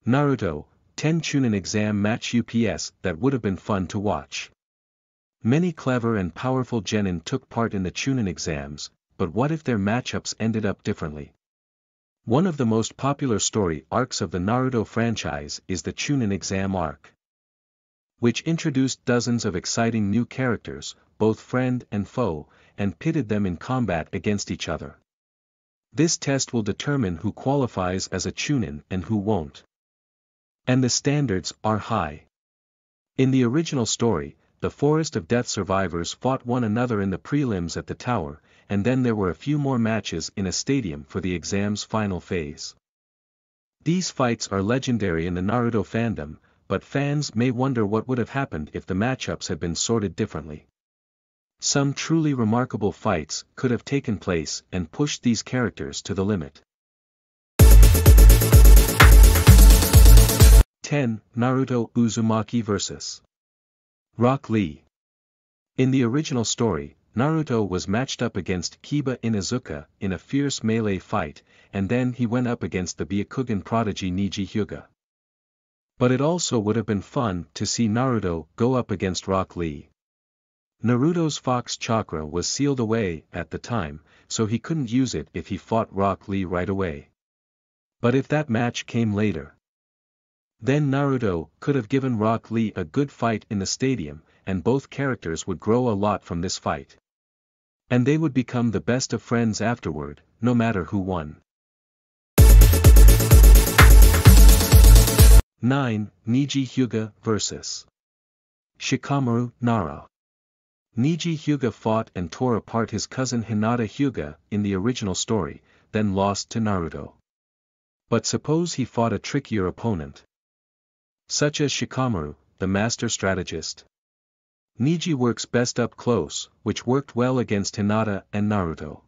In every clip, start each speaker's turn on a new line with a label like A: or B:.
A: Naruto, 10 Chunin exam match UPS that would have been fun to watch. Many clever and powerful genin took part in the Chunin exams, but what if their matchups ended up differently? One of the most popular story arcs of the Naruto franchise is the Chunin exam arc, which introduced dozens of exciting new characters, both friend and foe, and pitted them in combat against each other. This test will determine who qualifies as a Chunin and who won't. And the standards are high. In the original story, the Forest of Death survivors fought one another in the prelims at the tower, and then there were a few more matches in a stadium for the exam's final phase. These fights are legendary in the Naruto fandom, but fans may wonder what would have happened if the matchups had been sorted differently. Some truly remarkable fights could have taken place and pushed these characters to the limit. 10. Naruto Uzumaki vs. Rock Lee. In the original story, Naruto was matched up against Kiba Inuzuka in a fierce melee fight, and then he went up against the Byakugan prodigy Neji Hyuga. But it also would have been fun to see Naruto go up against Rock Lee. Naruto's Fox Chakra was sealed away at the time, so he couldn't use it if he fought Rock Lee right away. But if that match came later, then Naruto could have given Rock Lee a good fight in the stadium, and both characters would grow a lot from this fight. And they would become the best of friends afterward, no matter who won. 9. Neji Hyuga vs. Shikamaru Nara. Neji Hyuga fought and tore apart his cousin Hinata Hyuga in the original story, then lost to Naruto. But suppose he fought a trickier opponent, such as Shikamaru, the master strategist. Neji works best up close, which worked well against Hinata and Naruto.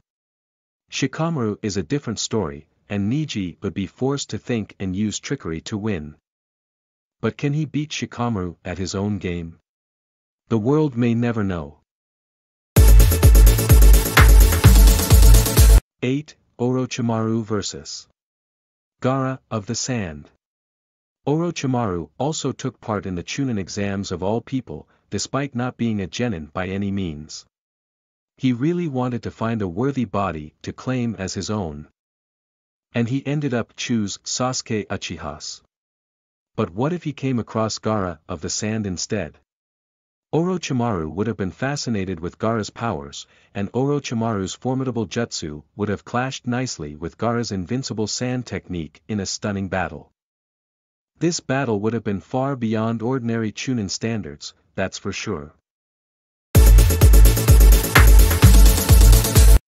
A: Shikamaru is a different story, and Neji would be forced to think and use trickery to win. But can he beat Shikamaru at his own game? The world may never know. 8. Orochimaru vs. Gaara of the Sand. Orochimaru also took part in the Chunin exams of all people, despite not being a genin by any means. He really wanted to find a worthy body to claim as his own. And he ended up choose Sasuke Uchihas. But what if he came across Gaara of the Sand instead? Orochimaru would have been fascinated with Gaara's powers, and Orochimaru's formidable jutsu would have clashed nicely with Gaara's invincible sand technique in a stunning battle. This battle would have been far beyond ordinary Chunin standards, that's for sure.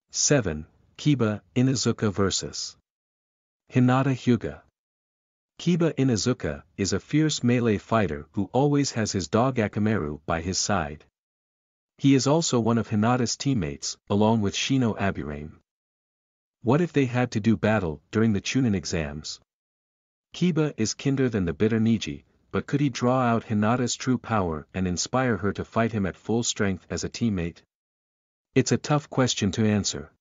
A: 7. Kiba Inuzuka vs. Hinata Hyuga. Kiba Inuzuka is a fierce melee fighter who always has his dog Akamaru by his side. He is also one of Hinata's teammates, along with Shino Aburame. What if they had to do battle during the Chunin exams? Kiba is kinder than the bitter Neji, but could he draw out Hinata's true power and inspire her to fight him at full strength as a teammate? It's a tough question to answer.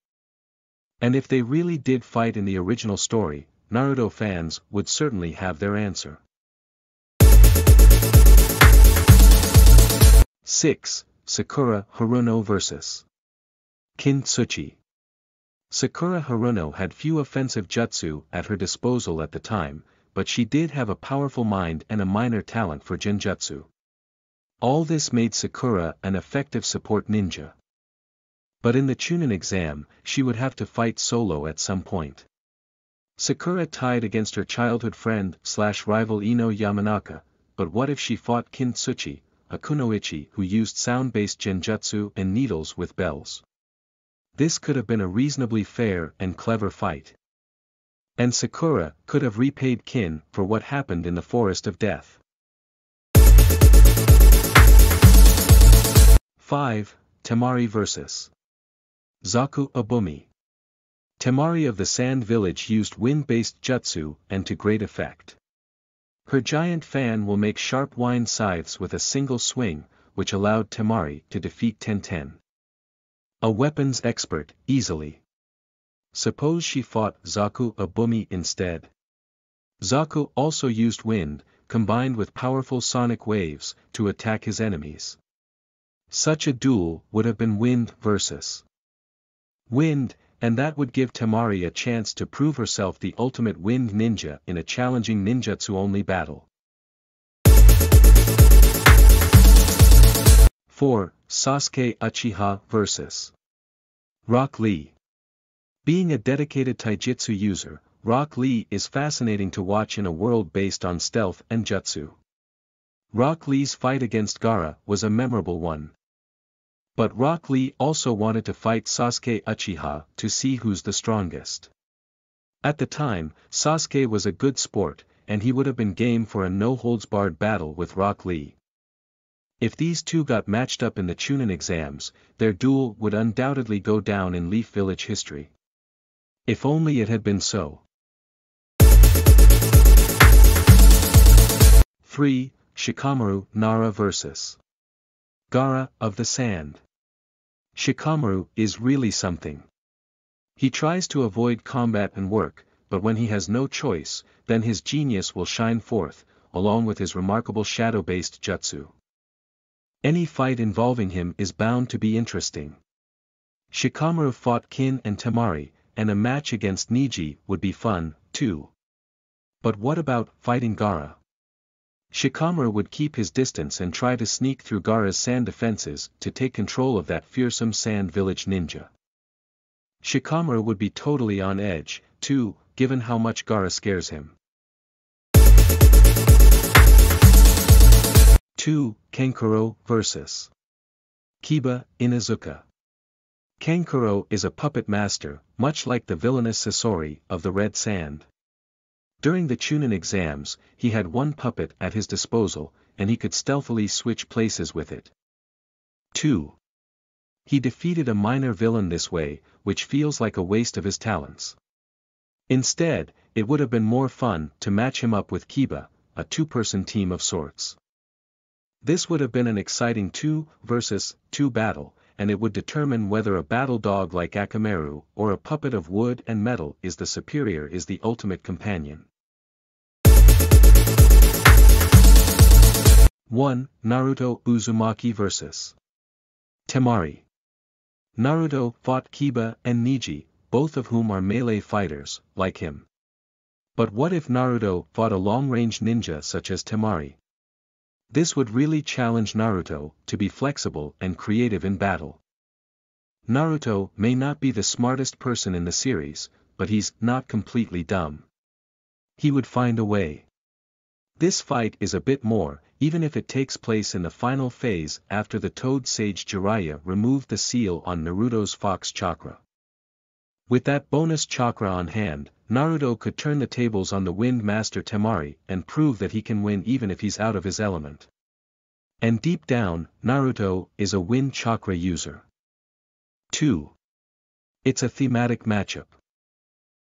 A: And if they really did fight in the original story, Naruto fans would certainly have their answer. 6. Sakura Haruno vs. Kintsuchi. Sakura Haruno had few offensive jutsu at her disposal at the time, but she did have a powerful mind and a minor talent for genjutsu. All this made Sakura an effective support ninja. But in the Chunin exam, she would have to fight solo at some point. Sakura tied against her childhood friend/rival Ino Yamanaka, but what if she fought Kintsuchi, a kunoichi who used sound-based genjutsu and needles with bells? This could have been a reasonably fair and clever fight. And Sakura could have repaid Kin for what happened in the Forest of Death. 5. Temari vs. Zaku Abumi. Temari of the Sand Village used wind-based jutsu and to great effect. Her giant fan will make sharp wind scythes with a single swing, which allowed Temari to defeat Tenten, a weapons expert, easily. Suppose she fought Zaku Abumi instead. Zaku also used wind, combined with powerful sonic waves, to attack his enemies. Such a duel would have been wind versus wind, and that would give Temari a chance to prove herself the ultimate wind ninja in a challenging ninjutsu-only battle. 4. Sasuke Uchiha vs. Rock Lee. Being a dedicated taijutsu user, Rock Lee is fascinating to watch in a world based on stealth and jutsu. Rock Lee's fight against Gaara was a memorable one. But Rock Lee also wanted to fight Sasuke Uchiha to see who's the strongest. At the time, Sasuke was a good sport, and he would have been game for a no-holds-barred battle with Rock Lee. If these two got matched up in the Chunin exams, their duel would undoubtedly go down in Leaf Village history. If only it had been so. 3. Shikamaru Nara vs. Gaara of the Sand. Shikamaru is really something. He tries to avoid combat and work, but when he has no choice, then his genius will shine forth, along with his remarkable shadow-based jutsu. Any fight involving him is bound to be interesting. Shikamaru fought Kin and Temari, and a match against Niji would be fun, too. But what about fighting Gaara? Shikamaru would keep his distance and try to sneak through Gaara's sand defenses to take control of that fearsome sand village ninja. Shikamaru would be totally on edge, too, given how much Gaara scares him. 2. Kankuro vs. Kiba Inuzuka. Kankuro is a puppet master, much like the villainous Sasori of the Red Sand. During the Chunin exams, he had one puppet at his disposal, and he could stealthily switch places with it. 2. He defeated a minor villain this way, which feels like a waste of his talents. Instead, it would have been more fun to match him up with Kiba, a two-person team of sorts. This would have been an exciting 2 versus 2 battle, and it would determine whether a battle dog like Akamaru or a puppet of wood and metal is the ultimate companion. 1. Naruto Uzumaki vs. Temari. Naruto fought Kiba and Niji, both of whom are melee fighters, like him. But what if Naruto fought a long-range ninja such as Temari? This would really challenge Naruto to be flexible and creative in battle. Naruto may not be the smartest person in the series, but he's not completely dumb. He would find a way. This fight is a bit more, even if it takes place in the final phase after the Toad Sage Jiraiya removed the seal on Naruto's Fox Chakra. With that bonus chakra on hand, Naruto could turn the tables on the Wind Master Temari and prove that he can win even if he's out of his element. And deep down, Naruto is a Wind Chakra user. 2. It's a thematic matchup.